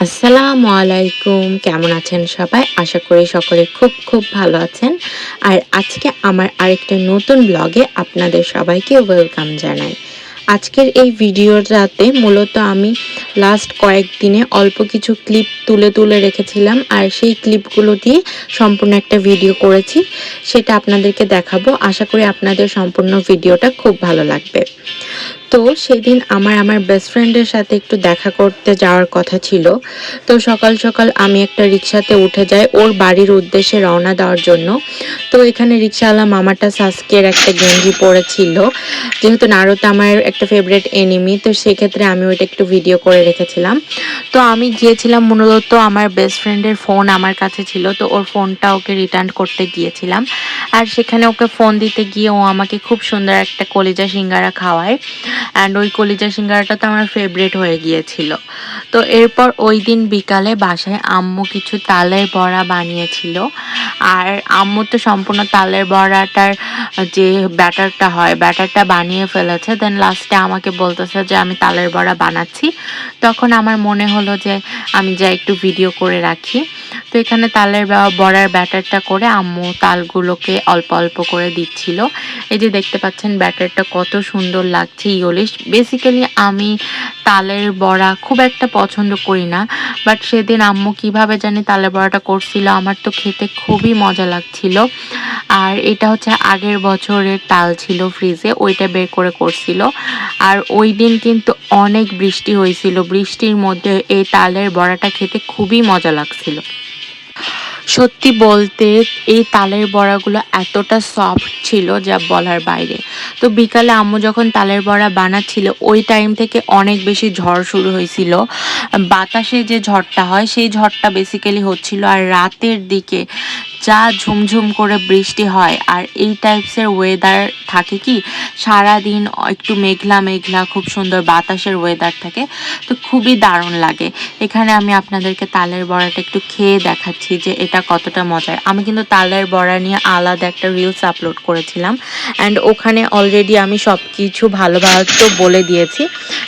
আসসালামু আলাইকুম। কেমন আছেন সবাই? আশা করি সকলে খুব ভালো আছেন। আর আজকে আমার আরেকটা নতুন ব্লগে আপনাদের সবাইকে ওয়েলকাম জানাই। আজকের এই ভিডিওটাতে মূলত আমি লাস্ট কয়েকদিনে অল্প কিছু ক্লিপ তুলে রেখেছিলাম আর সেই ক্লিপগুলো দিয়ে সম্পূর্ণ একটা ভিডিও করেছি। সেটা আপনাদেরকে দেখাবো। আশা করি আপনাদের সম্পূর্ণ ভিডিওটা খুব ভালো লাগবে। তো সেদিন আমার বেস্ট ফ্রেন্ডের সাথে একটু দেখা করতে যাওয়ার কথা ছিল। তো সকাল আমি একটা রিক্সাতে উঠে যাই ওর বাড়ির উদ্দেশ্যে রওনা দেওয়ার জন্য। তো এখানে রিক্সাওয়ালা মামাটা সাসকের একটা গেঞ্জি পরেছিল। যেহেতু নারুতো আমার একটা ফেভারিট এনিমি, তো সেক্ষেত্রে আমি ওইটা একটু ভিডিও করে রেখেছিলাম। তো আমি গিয়েছিলাম মূলত আমার বেস্ট ফ্রেন্ডের ফোন আমার কাছে ছিল, তো ওর ফোনটা ওকে রিটার্ন করতে গিয়েছিলাম। আর সেখানে ওকে ফোন দিতে গিয়ে ও আমাকে খুব সুন্দর একটা কলিজা সিঙ্গারা খাওয়ায়। অ্যান্ড ওই কলিজা সিঙ্গারাটা তো আমার ফেভারিট হয়ে গিয়েছিল। তো এরপর ওই দিন বিকালে বাসায় আম্মু কিছু তালের বড়া বানিয়েছিল। আর আম্মু তো সম্পূর্ণ তালের বড়াটার যে ব্যাটারটা বানিয়ে ফেলেছে। দেন লাস্টে আমাকে বলতেছে যে আমি তালের বড়া বানাচ্ছি। তখন আমার মনে হলো যে আমি যা একটু ভিডিও করে রাখি। তো এখানে তালের বড়ার ব্যাটারটা করে আম্মু তালগুলোকে অল্প করে দিচ্ছিল। এই যে দেখতে পাচ্ছেন ব্যাটারটা কত সুন্দর লাগছে ইয়োলিশ। বেসিক্যালি আমি তালের বড়া খুব একটা পছন্দ করি না, বাট সেদিন আম্মু কিভাবে জানি তালের বড়াটা করছিল, আমার তো খেতে খুবই মজা লাগছিল। আর এটা হচ্ছে আগের বছরের তাল ছিল ফ্রিজে, ওইটা বের করে করছিল। আর ওই দিন কিন্তু অনেক বৃষ্টি হয়েছিল, বৃষ্টির মধ্যে এই তালের বড়াটা খেতে খুবই মজা লাগছিল। সত্যি বলতে এই তালের বড়াগুলো এতটা সফট ছিল যা বলার বাইরে। তো বিকালে আম্মু যখন তালের বড়া বানাচ্ছিল ওই টাইম থেকে অনেক বেশি ঝড় শুরু হয়েছিল। বাতাসে যে ঝড়টা হয় সেই ঝড়টা বেসিক্যালি হচ্ছিল। আর রাতের দিকে যা ঝুমঝুম করে বৃষ্টি হয়, আর এই টাইপসের ওয়েদার থাকে কি সারাদিন একটু মেঘলা খুব সুন্দর বাতাসের ওয়েদার থাকে, তো খুবই দারুণ লাগে। এখানে আমি আপনাদেরকে তালের বড়াটা একটু খেয়ে দেখাচ্ছি যে এটা কতটা মজার। আমি কিন্তু তালের বড়া নিয়ে আলাদা একটা রিলস আপলোড করেছিলাম, অ্যান্ড ওখানে অলরেডি আমি সব কিছু ভালোভাবে তো বলে দিয়েছি।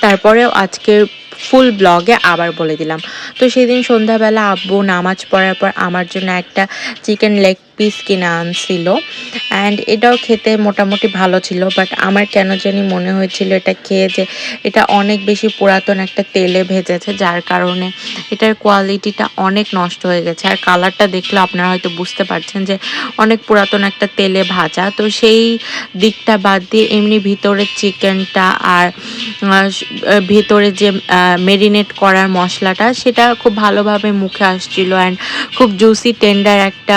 তারপরেও আজকের ফুল ব্লগে আবার বলে দিলাম। তো সেদিন সন্ধ্যাবেলা আব্বু নামাজ পড়ার পর আমার জন্য একটা চিকেন লেগ পিস কিনে আনছিল, অ্যান্ড এটাও খেতে মোটামুটি ভালো ছিল। বাট আমার কেন জানি মনে হয়েছিল এটা খেয়ে যে এটা অনেক বেশি পুরাতন একটা তেলে ভেজেছে, যার কারণে এটার কোয়ালিটিটা অনেক নষ্ট হয়ে গেছে। আর কালারটা দেখলে আপনারা হয়তো বুঝতে পারছেন যে অনেক পুরাতন একটা তেলে ভাজা। তো সেই দিকটা বাদ দিয়ে এমনি ভিতরের চিকেনটা আর ভিতরে যে মেরিনেট করার মশলাটা সেটা খুব ভালোভাবে মুখে আসছিল। অ্যান্ড খুব জুসি টেন্ডার একটা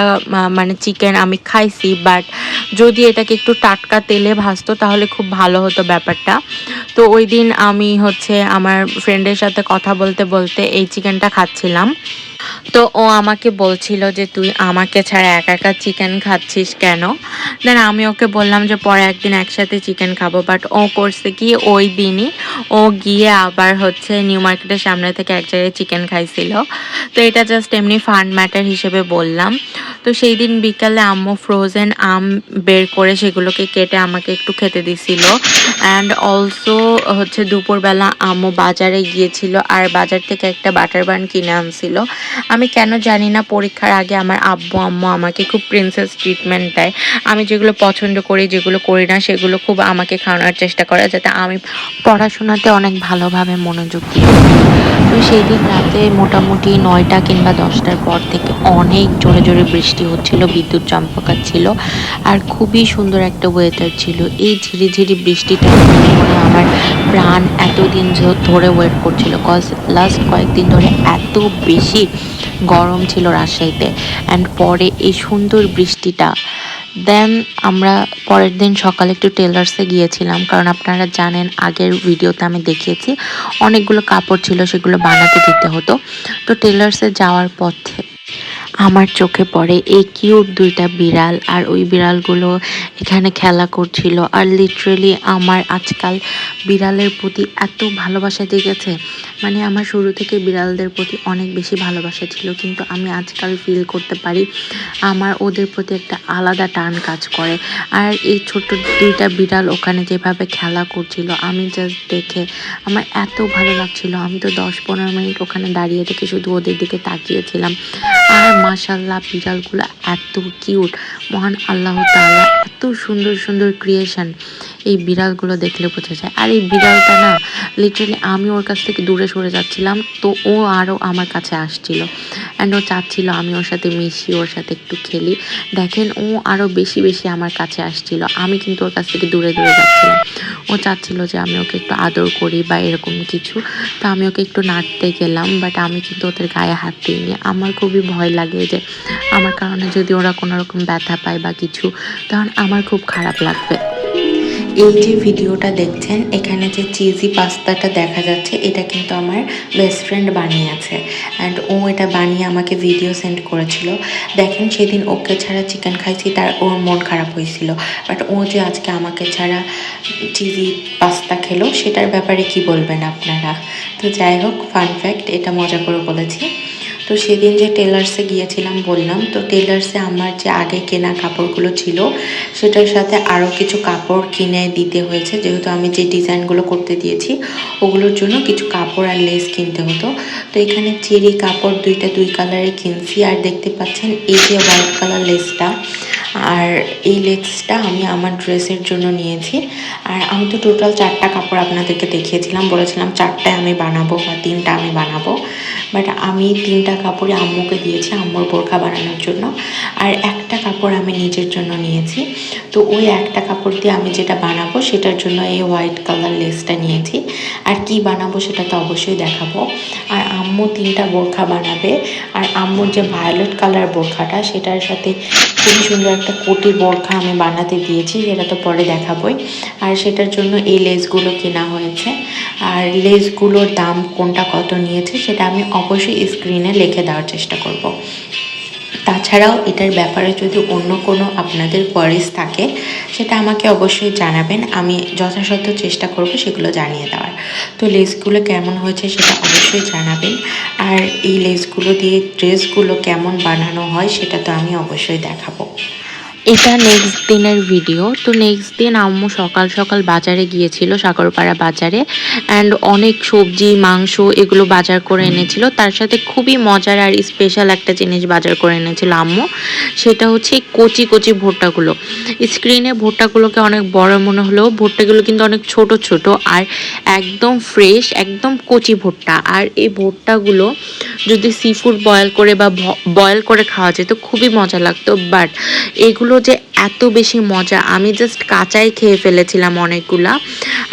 মানে চিকেন আমি খাইছি। বাট যদি এটাকে একটু টাটকা তেলে ভাজতো তাহলে খুব ভালো হতো ব্যাপারটা। তো ওই দিন আমি আমার ফ্রেন্ডের সাথে কথা বলতে এই চিকেনটা খাচ্ছিলাম। তো ও আমাকে বলছিল যে তুই আমাকে ছাড়া একা চিকেন খাচ্ছিস কেন। দেন আমি ওকে বললাম যে পরে একদিন একসাথে চিকেন খাবো। বাট ও করছে কি ওই দিনই ও গিয়ে আবার নিউ মার্কেটের সামনে থেকে এক জায়গায় চিকেন খাইছিল। তো এটা জাস্ট এমনি ফান ম্যাটার হিসেবে বললাম। তো সেই দিন বিকালে আম্মু ফ্রোজেন আম বের করে সেগুলোকে কেটে আমাকে একটু খেতে দিছিল। অ্যান্ড অলসো দুপুরবেলা আম্মু বাজারে গিয়েছিল আর বাজার থেকে একটা বাটার বান কিনে আনছিল। আমি কেন জানি না পরীক্ষার আগে আমার আব্বু আম্মু আমাকে খুব প্রিন্সেস ট্রিটমেন্ট দেয়। আমি যেগুলো পছন্দ করি যেগুলো করি না সেগুলো খুব আমাকে খাওয়ানোর চেষ্টা করে যাতে আমি পড়াশোনাতে অনেক ভালোভাবে মনোযোগ দিই। তো সেই দিন রাতে মোটামুটি 9টা কিংবা 10টার পর থেকে অনেক জোরে বৃষ্টি হচ্ছিল, বিদ্যুৎ চমকাচ্ছিল আর খুবই সুন্দর একটা ওয়েদার ছিল। এই ঝিরিঝিরি বৃষ্টিটা মনে আমার প্রাণ এতদিন ধরে ওয়েট করছিল, কজ লাস্ট কয়েকদিন ধরে এত বেশি গরম ছিল রাজশাহীতে। অ্যান্ড পরে এই সুন্দর বৃষ্টিটা। দেন আমরা পরের দিন সকালে একটু টেলার্সে গিয়েছিলাম, কারণ আপনারা জানেন আগের ভিডিওতে আমি দেখিয়েছি অনেকগুলো কাপড় ছিল সেগুলো বানাতে দিতে হতো। তো টেলার্সে যাওয়ার পথে আমার চোখে পড়ে এই কিউট দুইটা বিড়াল, আর ওই বিড়ালগুলো এখানে খেলা করছিল। আর লিটারেলি আমার আজকাল বিড়ালের প্রতি এত ভালোবাসা জেগেছে, মানে আমার শুরু থেকে বিড়ালদের প্রতি অনেক বেশি ভালোবাসা ছিল, কিন্তু আমি আজকাল ফিল করতে পারি আমার ওদের প্রতি একটা আলাদা টান কাজ করে। আর এই ছোট্ট দুইটা বিড়াল ওখানে যেভাবে খেলা করছিল, আমি জাস্ট দেখে আমার এত ভালো লাগছিল। আমি তো 10-15 মিনিট ওখানে দাঁড়িয়ে থেকে শুধু ওদের দিকে তাকিয়েছিলাম। আর মাশাল্লাহ বিড়ালগুলো এত কিউট, মহান আল্লাহ তাআলা এত সুন্দর সুন্দর ক্রিয়েশন, এই বিড়ালগুলো দেখলে বোঝা যায়। আর এই বিড়ালটা না, লিটারালি আমি ওর কাছ থেকে দূরে সরে যাচ্ছিলাম, তো ও আরও আমার কাছে আসছিল অ্যান্ড ও চাচ্ছিল আমি ওর সাথে মিশি, ওর সাথে একটু খেলি। দেখেন ও আরও বেশি বেশি আমার কাছে আসছিল, আমি কিন্তু ওর কাছ থেকে দূরে দূরে যাচ্ছিলাম। ও চাচ্ছিল যে আমি ওকে একটু আদর করি বা এরকম কিছু, তো আমি ওকে একটু নাড়তে গেলাম, বাট আমি কিন্তু ওদের গায়ে হাত দিইনি। আমার খুবই ভয় লাগে যে আমার কারণে যদি ওরা কোনো রকম ব্যথা পায় বা কিছু, তখন আমার খুব খারাপ লাগবে। এই যে ভিডিওটা দেখছেন, এখানে যে চিজি পাস্তাটা দেখা যাচ্ছে, এটা কিন্তু আমার বেস্ট ফ্রেন্ড বানিয়েছে অ্যান্ড ও এটা বানিয়ে আমাকে ভিডিও সেন্ড করেছিল। দেখেন সেদিন ওকে ছাড়া চিকেন খাইছি, তার ওর মন খারাপ হয়েছিল, বাট ও যে আজকে আমাকে ছাড়া চিজি পাস্তা খেলো, সেটার ব্যাপারে কি বলবেন আপনারা? তো যাই হোক, ফান ফ্যাক্ট, এটা মজা করে বলেছি। তো সেদিন যে টেলার্সে গিয়েছিলাম বললাম, তো টেলার্সে আমার যে আগে কেনা কাপড়গুলো ছিল সেটার সাথে আরও কিছু কাপড় কিনে দিতে হয়েছে, যেহেতু আমি যে ডিজাইনগুলো করতে দিয়েছি ওগুলোর জন্য কিছু কাপড় আর লেস কিনতে হতো। তো এখানে চেরি কাপড় দুইটা 2 কালারে কিনছি। আর দেখতে পাচ্ছেন এই যে হোয়াইট কালার লেসটা, আর এই লেসটা আমি আমার ড্রেসের জন্য নিয়েছি। আর আমি তো টোটাল 4টা কাপড় আপনাদেরকে দেখিয়েছিলাম, বলেছিলাম 4টায় আমি বানাবো বা 3টা আমি বানাবো, বাট আমি 3টা কাপড়ে আম্মুকে দিয়েছি আম্মুর বোরখা বানানোর জন্য, আর একটা কাপড় আমি নিজের জন্য নিয়েছি। তো ওই একটা কাপড় দিয়ে আমি যেটা বানাবো সেটার জন্য এই হোয়াইট কালার লেসটা নিয়েছি। আর কি বানাবো সেটা তো অবশ্যই দেখাবো। আর আম্মু 3টা বোরখা বানাবে, আর আম্মুর যে ভায়োলেট কালার বোরখাটা সেটার সাথে খুবই সুন্দর একটা কোটি বোরখা আমি বানাতে দিয়েছি, যেটা তো পরে দেখাবোই। আর সেটার জন্য এই লেসগুলো কেনা হয়েছে, আর লেসগুলোর দাম কোনটা কত নিয়েছে সেটা আমি অবশ্যই স্ক্রিনে লিখে দেওয়ার চেষ্টা করব। তাছাড়াও এটার ব্যাপারে যদি অন্য কোনো আপনাদের কোয়ারিজ থাকে সেটা আমাকে অবশ্যই জানাবেন, আমি যথাসাধ্য চেষ্টা করব সেগুলো জানিয়ে দেওয়ার। তো লেসগুলো কেমন হয়েছে সেটা অবশ্যই জানাবেন, আর এই লেসগুলো দিয়ে ড্রেসগুলো কেমন বানানো হয় সেটা তো আমি অবশ্যই দেখাবো। এটা নেক্সট দিনের ভিডিও। তো নেক্সট দিন আম্মু সকাল সকাল বাজারে গিয়েছিল, সাগরপাড়া বাজারে, অ্যান্ড অনেক সবজি মাংস এগুলো বাজার করে এনেছিল। তার সাথে খুবই মজার আর স্পেশাল একটা জিনিস বাজার করে এনেছিল আম্মু, সেটা হচ্ছে কচি কচি ভুট্টাগুলো। স্ক্রিনে ভুট্টাগুলোকে অনেক বড় মনে হলেও ভুট্টাগুলো কিন্তু অনেক ছোট ছোট আর একদম ফ্রেশ, একদম কচি ভুট্টা। আর এই ভুট্টাগুলো যদি সি ফুড বয়েল করে বা বয়েল করে খাওয়া যেত খুবই মজা লাগতো, বাট এগুলো যে এত বেশি মজা, আমি জাস্ট কাঁচাই খেয়ে ফেলেছিলাম অনেকগুলা।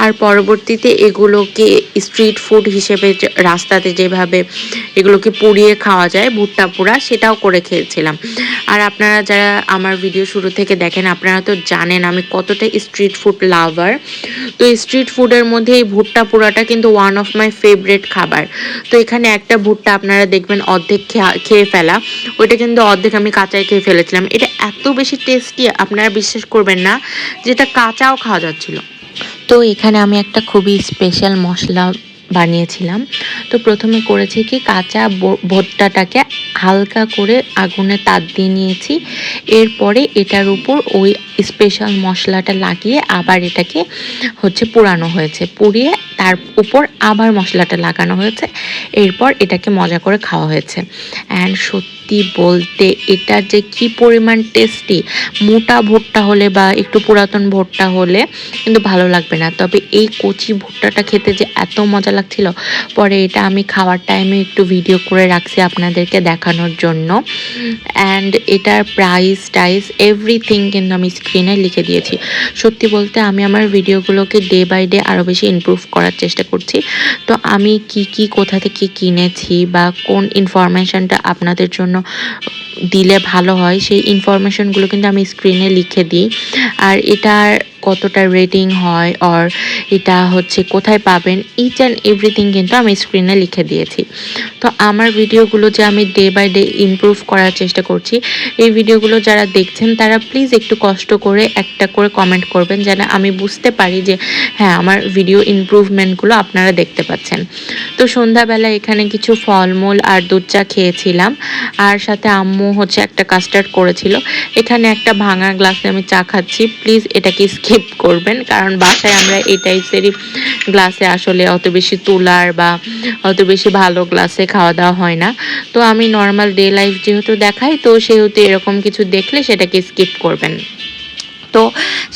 আর পরবর্তীতে এগুলোকে স্ট্রিট ফুড হিসেবে রাস্তাতে যেভাবে এগুলোকে পুড়িয়ে খাওয়া যায় ভুট্টা পোড়া, সেটাও করে খেয়েছিলাম। আর আপনারা যারা আমার ভিডিও শুরু থেকে দেখেন আপনারা তো জানেন আমি কতটা স্ট্রিট ফুড লাভার। তো স্ট্রিট ফুডের মধ্যে এই ভুট্টা পোড়াটা কিন্তু ওয়ান অফ মাই ফেভারিট খাবার। তো এখানে একটা ভুট্টা আপনারা দেখবেন অর্ধেক খেয়ে ফেলা, ওইটা কিন্তু অর্ধেক আমি কাঁচাই খেয়ে ফেলেছিলাম। এটা এত বেশি টেস্টি আপনারা বিশ্বাস করবেন না, যেটা কাঁচাও খাওয়া যাচ্ছিল। তো এখানে আমি একটা খুবই স্পেশাল মশলা বানিয়েছিলাম। তো প্রথমে করেছি কি, কাঁচা ভুট্টাটাকে হালকা করে আগুনে তাপ দিয়ে নিয়েছি, এরপরে এটার উপর ওই স্পেশাল মশলাটা লাগিয়ে আবার এটাকে পোড়ানো হয়েছে, পুড়িয়ে তার উপর আবার মশলাটা লাগানো হয়েছে, এরপর এটাকে মজা করে খাওয়া হয়েছে। অ্যান্ড সত্যি বলতে এটা যে কি পরিমাণ টেস্টি, মোটা ভুট্টা হলে বা একটু পুরাতন ভুট্টা হলে কিন্তু ভালো লাগবে না, তবে এই কচি ভুট্টাটা খেতে যে এত মজা লাগছিল, পরে এটা আমি খাওয়ার টাইমে একটু ভিডিও করে রাখছি আপনাদেরকে দেখানোর জন্য। অ্যান্ড এটার প্রাইস টাইস এভরিথিং কিন্তু আমি স্ক্রিনে লিখে দিয়েছি। সত্যি বলতে আমি আমার ভিডিওগুলোকে ডে বাই ডে আরও বেশি ইমপ্রুভ করার চেষ্টা করছি। তো আমি কি কোথা থেকে কিনেছি বা কোন ইনফরমেশনটা আপনাদের জন্য দিলে ভালো হয় সেই ইনফরমেশনগুলো কিন্তু আমি স্ক্রিনে লিখে দিই। আর এটার কতটা রেটিং হয় আর এটা হচ্ছে কোথায় পাবেন, ইচ অ্যান্ড এভরিথিং কিন্তু আমি স্ক্রিনে লিখে দিয়েছি। তো আমার ভিডিওগুলো যে আমি ডে বাই ডে ইমপ্রুভ করার চেষ্টা করছি, এই ভিডিওগুলো যারা দেখছেন তারা প্লিজ একটু কষ্ট করে একটা করে কমেন্ট করবেন, যেন আমি বুঝতে পারি যে হ্যাঁ আমার ভিডিও ইমপ্রুভমেন্টগুলো আপনারা দেখতে পাচ্ছেন। তো সন্ধ্যাবেলা এখানে কিছু ফলমূল আর দুধ চা খেয়েছিলাম, আর সাথে আম্মু হচ্ছে একটা কাস্টার্ড করেছিল। এখানে একটা ভাঙা গ্লাসে আমি চা খাচ্ছি, প্লিজ এটাকে স্কিপ করবেন, কারণ বাসায় আমরা এই টাইপসেরই গ্লাসে আসলে অত বেশি তুলার বা অত বেশি ভালো গ্লাসে খাওয়া দাওয়া হয় না। তো আমি নর্মাল ডে লাইফ যেহেতু দেখাই, তো সেহেতু এরকম কিছু দেখলে সেটাকে স্কিপ করবেন। তো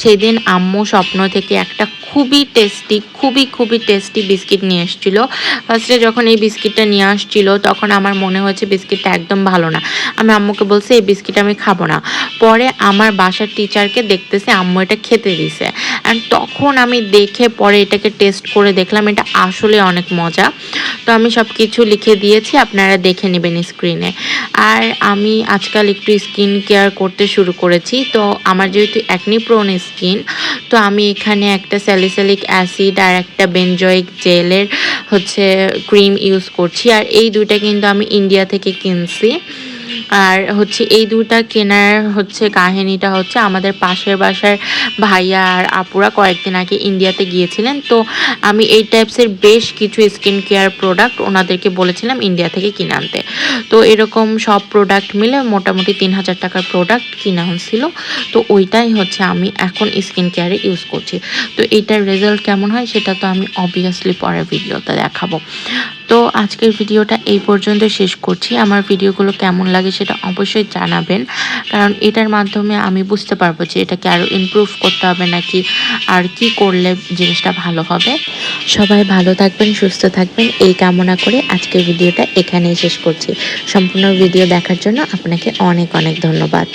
সেই দিন আম্মু স্বপ্ন থেকে একটা খুবই টেস্টি বিস্কিট নিয়ে এসেছিলো। ফার্স্টে যখন এই বিস্কিটটা নিয়ে আসছিল তখন আমার মনে হয়েছে বিস্কিটটা একদম ভালো না। আমি আম্মুকে বলছি এই বিস্কিট আমি খাবো না। পরে আমার বাসার টিচারকে দেখতেছে আম্মু এটা খেতে দিছে, অ্যান্ড তখন আমি দেখে পরে এটাকে টেস্ট করে দেখলাম এটা আসলে অনেক মজা। তো আমি সব কিছু লিখে দিয়েছি, আপনারা দেখে নেবেন স্ক্রিনে। আর আমি আজকাল একটু স্কিন কেয়ার করতে শুরু করেছি। তো আমার যেহেতু অ্যাকনি প্রোন স্কিন, তো আমি এখানে একটা স্যালিসাইলিক অ্যাসিড আর একটা বেনজয়েক জেলের হচ্ছে ক্রিম ইউজ করছি। আর এই দুইটা কিন্তু আমি ইন্ডিয়া থেকে কিনছি। আর হচ্ছে এই দুটা কেনার হচ্ছে কাহিনীটা হচ্ছে আমাদের পাশের বাসার ভাইয়া আর আপুরা কয়েকদিন আগে ইন্ডিয়াতে গিয়েছিলেন। তো আমি এই টাইপসের বেশ কিছু স্কিন কেয়ার প্রোডাক্ট ওনাদেরকে বলেছিলাম ইন্ডিয়া থেকে কিনে আনতে। তো এরকম সব প্রোডাক্ট মিলে মোটামুটি 3000 টাকার প্রোডাক্ট কিনা হয়েছিল। তো ওইটাই হচ্ছে আমি এখন স্কিন কেয়ারে ইউজ করছি। তো এইটার রেজাল্ট কেমন হয় সেটা তো আমি অবভিয়াসলি পরের ভিডিওতে দেখাবো। তো আজকের ভিডিওটা এই পর্যন্ত শেষ করছি। আমার ভিডিওগুলো কেমন লাগে সেটা অবশ্যই জানাবেন, কারণ এটার মাধ্যমে আমি বুঝতে পারবো যে এটাকে আরও ইমপ্রুভ করতে হবে নাকি আর কি করলে জিনিসটা ভালো হবে। সবাই ভালো থাকবেন, সুস্থ থাকবেন এই কামনা করে আজকের ভিডিওটা এখানেই শেষ করছি। সম্পূর্ণ ভিডিও দেখার জন্য আপনাকে অনেক ধন্যবাদ।